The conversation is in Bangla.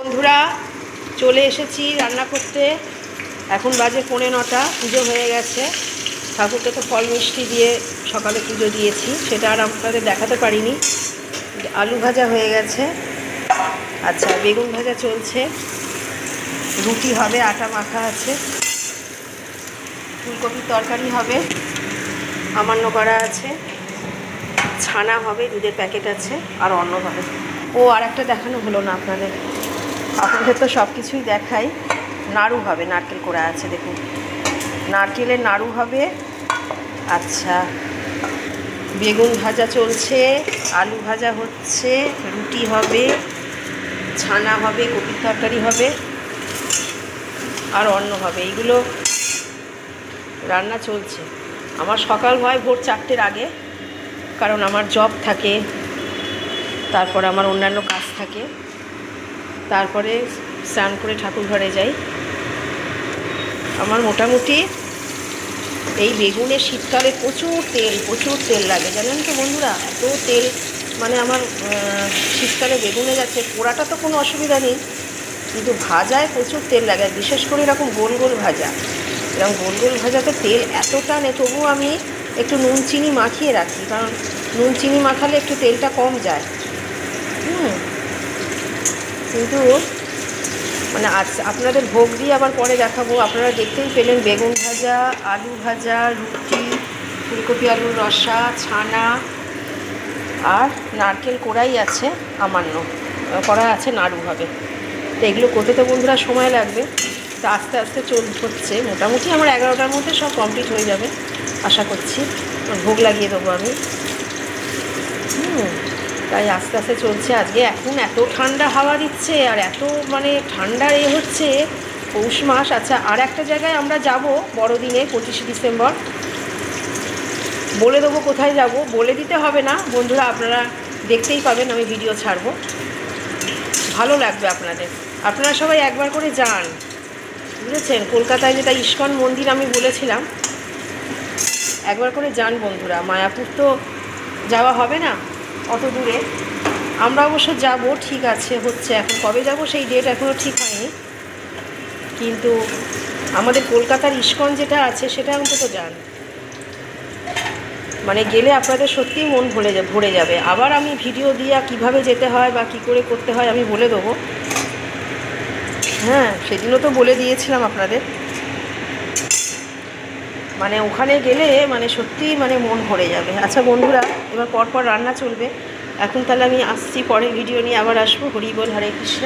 বন্ধুরা চলে এসেছি রান্না করতে। এখন বাজে 9:45, পুজো হয়ে গেছে। ঠাকুরকে তো ফল মিষ্টি দিয়ে সকালে পুজো দিয়েছি, সেটা আর আপনাদের দেখাতে পারিনি। আলু ভাজা হয়ে গেছে, আচ্ছা বেগুন ভাজা চলছে, রুটি হবে, আটা মাখা আছে, ফুলকপির তরকারি হবে, আমান্য করা আছে, ছানা হবে, দুধের প্যাকেট আছে, আর অন্ন হবে। ও আর একটা দেখানো হলো না আপনাদের তো সব কিছুই দেখাই। নাড়ু হবে, নারকেল করা আছে, দেখুন নারকেলের নাড়ু হবে। আচ্ছা বেগুন ভাজা চলছে, আলু ভাজা হচ্ছে, রুটি হবে, ছানা হবে, কপির তরকারি হবে, আর অন্ন হবে। এইগুলো রান্না চলছে। আমার সকাল হয় ভোর 4টের আগে, কারণ আমার জব থাকে, তারপর আমার অন্যান্য কাজ থাকে, তারপরে স্নান করে ঠাকুর ঘরে যাই। আমার মোটামুটি এই বেগুনে শীতকালে প্রচুর তেল লাগে, জানেন তো বন্ধুরা, এত তেল মানে আমার শীতকালে বেগুনে যাচ্ছে। পোড়াটা তো কোনো অসুবিধা নেই, কিন্তু ভাজায় প্রচুর তেল লাগে, বিশেষ করে এরকম গোল গোল ভাজা। এরকম গোল গোল ভাজাতে তেল এতটা নেই, তবুও আমি একটু নুন চিনি মাখিয়ে রাখি, কারণ নুন চিনি মাখালে একটু তেলটা কম যায়। কিন্তু মানে আজ আপনাদের ভোগ দিয়ে আবার পরে দেখাবো। আপনারা দেখতেই পেলেন বেগুন ভাজা, আলু ভাজা, রুটি, ফুলকপি আলুর রসা, ছানা, আর নারকেল কোড়াই আছে, আমান্য করা আছে, নাড়ু হবে। তো এগুলো করতে তো বন্ধুরা সময় লাগবে, তো আস্তে আস্তে হচ্ছে। মোটামুটি আমার 11টার মধ্যে সব কমপ্লিট হয়ে যাবে আশা করছি। ভোগ লাগিয়ে দেবো আমি। তাই আস্তে আস্তে চলছে। আজকে এখন এত ঠান্ডা হাওয়া দিচ্ছে, আর এত মানে ঠান্ডা হচ্ছে, পৌষ মাস। আচ্ছা আর একটা জায়গায় আমরা যাব বড়দিনে, 25শে ডিসেম্বর। বলে দেবো কোথায় যাব, বলে দিতে হবে না বন্ধুরা, আপনারা দেখতেই পাবেন, আমি ভিডিও ছাড়ব, ভালো লাগবে আপনাদের। আপনারা সবাই একবার করে যান, বুঝেছেন। কলকাতায় যেটা ইস্কন মন্দির আমি বলেছিলাম, একবার করে যান বন্ধুরা। মায়াপুর তো যাওয়া হবে না অত দূরে, আমরা অবশ্য যাব, ঠিক আছে, হচ্ছে। এখন কবে যাব সেই ডেট এখনও ঠিক হয়নি, কিন্তু আমাদের কলকাতার ইস্কন যেটা আছে সেটা অন্তত যান, মানে গেলে আপনাদের সত্যিই মন ভরে যাবে। আবার আমি ভিডিও দিয়ে কিভাবে যেতে হয় বা কী করে করতে হয় আমি বলে দেবো। হ্যাঁ, সেদিনও তো বলে দিয়েছিলাম আপনাদের। মানে ওখানে গেলে মানে সত্যি মানে মন ভরে যাবে। আচ্ছা বন্ধুরা, এবার পরপর রান্না চলবে। এখন তাহলে আমি আসছি, পরে ভিডিও নিয়ে আবার আসবো। হরি বল, হরে কৃষ্ণ।